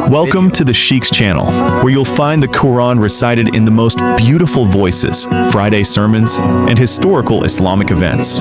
Welcome to the Sheikh's channel, where you'll find the Quran recited in the most beautiful voices, Friday sermons, and historical Islamic events.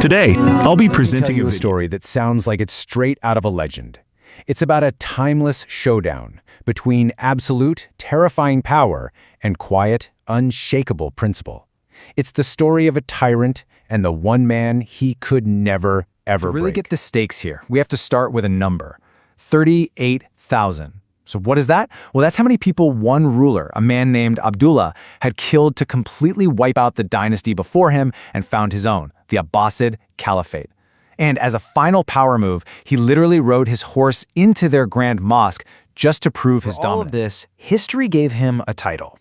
Today, I'll be presenting you a story that sounds like it's straight out of a legend. It's about a timeless showdown between absolute, terrifying power and quiet, unshakable principle. It's the story of a tyrant and the one man he could never, ever To really break. get the stakes here, we have to start with a number, 38,000. So what is that? Well, that's how many people one ruler, a man named Abdullah, had killed to completely wipe out the dynasty before him and found his own, the Abbasid Caliphate. And as a final power move, he literally rode his horse into their grand mosque just to prove his dominance. All of this, history gave him a title.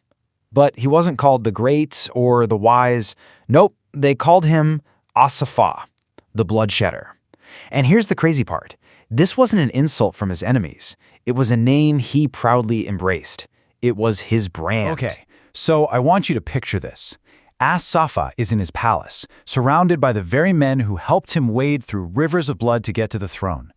But he wasn't called the Great or the Wise. Nope, they called him Asafah, the Bloodshedder. And here's the crazy part. This wasn't an insult from his enemies. It was a name he proudly embraced. It was his brand. Okay, so I want you to picture this. As-Safa is in his palace, surrounded by the very men who helped him wade through rivers of blood to get to the throne.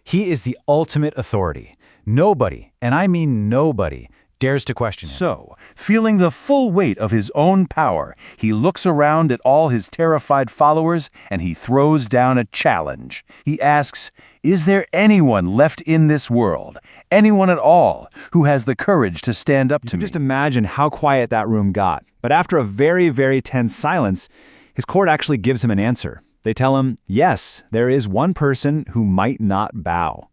He is the ultimate authority. Nobody, and I mean nobody, dares to question him. So, feeling the full weight of his own power, he looks around at all his terrified followers and he throws down a challenge. He asks, is there anyone left in this world, anyone at all, who has the courage to stand up to me? Just imagine how quiet that room got. But after a very, very tense silence, his court actually gives him an answer. They tell him, yes, there is one person who might not bow.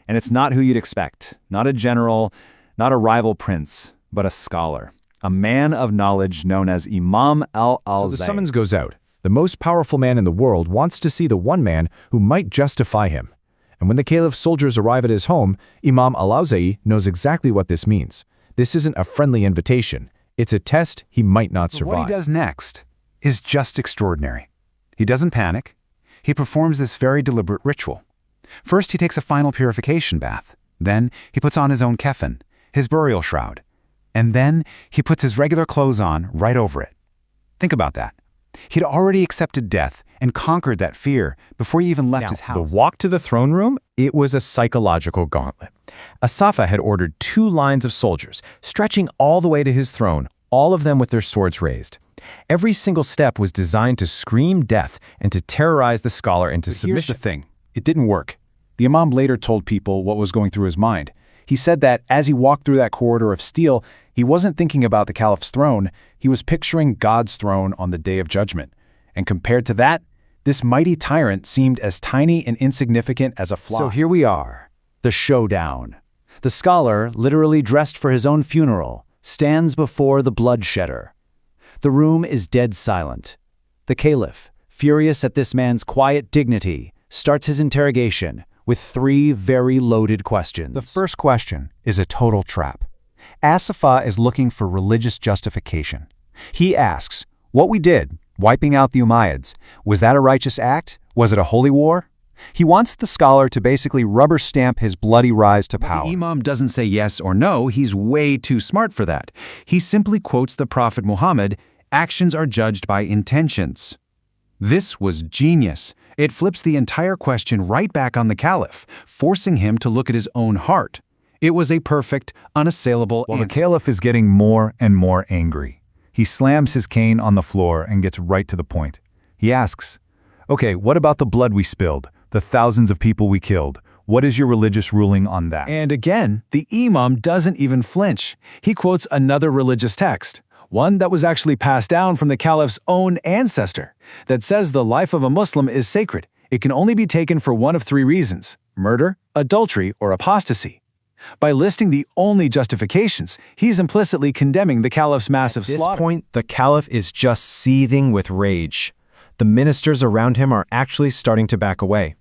And it's not who you'd expect, not a general, not a rival prince, but a scholar, a man of knowledge known as Imam Al-Huzai. So the summons goes out. The most powerful man in the world wants to see the one man who might justify him. And when the Caliph's soldiers arrive at his home, Imam Al-Huzai knows exactly what this means. This isn't a friendly invitation. It's a test he might not survive. What he does next is just extraordinary. He doesn't panic. He performs this very deliberate ritual. First, he takes a final purification bath. Then, he puts on his own keffin, his burial shroud. And then, he puts his regular clothes on right over it. Think about that. He'd already accepted death and conquered that fear before he even left his house. The walk to the throne room, it was a psychological gauntlet. Asafah had ordered 2 lines of soldiers, stretching all the way to his throne, all of them with their swords raised. Every single step was designed to scream death and to terrorize the scholar into submission. Here's the thing. It didn't work. The Imam later told people what was going through his mind. He said that as he walked through that corridor of steel, he wasn't thinking about the Caliph's throne, he was picturing God's throne on the Day of Judgment. And compared to that, this mighty tyrant seemed as tiny and insignificant as a fly. So here we are, the showdown. The scholar, literally dressed for his own funeral, stands before the Bloodshedder. The room is dead silent. The Caliph, furious at this man's quiet dignity, starts his interrogation with 3 very loaded questions. The first question is a total trap. Asafah is looking for religious justification. He asks, what we did, wiping out the Umayyads, was that a righteous act? Was it a holy war? He wants the scholar to basically rubber stamp his bloody rise to power. The Imam doesn't say yes or no, he's way too smart for that. He simply quotes the Prophet Muhammad, actions are judged by intentions. This was genius. It flips the entire question right back on the Caliph, forcing him to look at his own heart. It was a perfect, unassailable While the answer. Caliph is getting more and more angry, he slams his cane on the floor and gets right to the point. He asks, okay, what about the blood we spilled, the thousands of people we killed? What is your religious ruling on that? And again, the Imam doesn't even flinch. He quotes another religious text, one that was actually passed down from the Caliph's own ancestor, that says the life of a Muslim is sacred. It can only be taken for one of 3 reasons: murder, adultery, or apostasy. By listing the only justifications, he's implicitly condemning the Caliph's massive slaughter. At this point, the Caliph is just seething with rage. The ministers around him are actually starting to back away.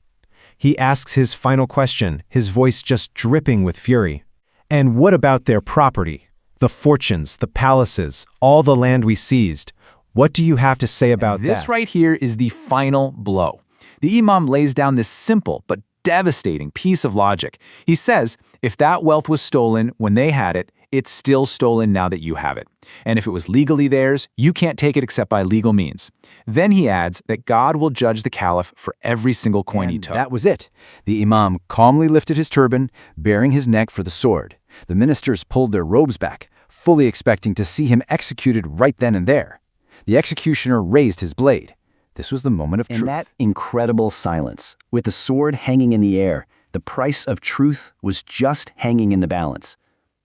He asks his final question, his voice just dripping with fury. And what about their property? The fortunes, the palaces, all the land we seized. What do you have to say about that? This right here is the final blow. The Imam lays down this simple but devastating piece of logic. He says, if that wealth was stolen when they had it, it's still stolen now that you have it. And if it was legally theirs, you can't take it except by legal means. Then he adds that God will judge the Caliph for every single coin he took. That was it. The Imam calmly lifted his turban, baring his neck for the sword. The ministers pulled their robes back, fully expecting to see him executed right then and there. The executioner raised his blade. This was the moment of truth. In that incredible silence, with the sword hanging in the air, the price of truth was just hanging in the balance.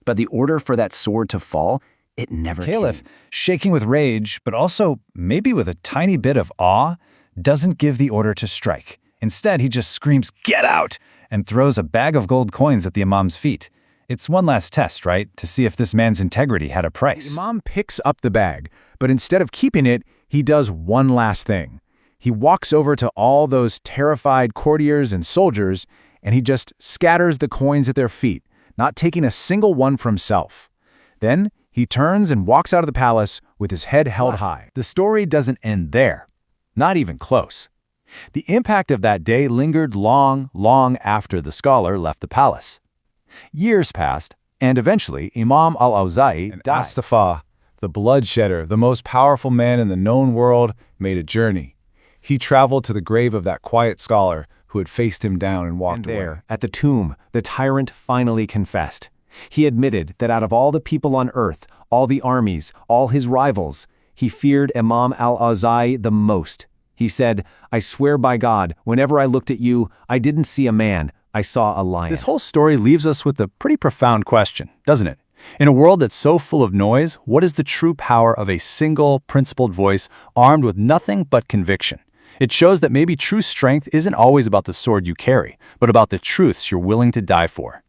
But the order for that sword to fall, it never Caliph, came. shaking with rage, but also maybe with a tiny bit of awe, doesn't give the order to strike. Instead, he just screams, "Get out!" and throws a bag of gold coins at the imam's feet. It's one last test, right? To see if this man's integrity had a price. The imam picks up the bag, but instead of keeping it, he does one last thing. He walks over to all those terrified courtiers and soldiers, and he just scatters the coins at their feet, not taking a single one for himself. Then he turns and walks out of the palace with his head held high. The story doesn't end there. Not even close. The impact of that day lingered long, long after the scholar left the palace. Years passed, and eventually Imam al-Huzai died. Astafa, the Bloodshedder, the most powerful man in the known world, made a journey. He traveled to the grave of that quiet scholar who had faced him down and walked away. There, at the tomb, the tyrant finally confessed. He admitted that out of all the people on earth, all the armies, all his rivals, he feared Imam al-Huzai the most. He said, "I swear by God, whenever I looked at you, I didn't see a man, I saw a lion." This whole story leaves us with a pretty profound question, doesn't it? In a world that's so full of noise, what is the true power of a single, principled voice armed with nothing but conviction? It shows that maybe true strength isn't always about the sword you carry, but about the truths you're willing to die for.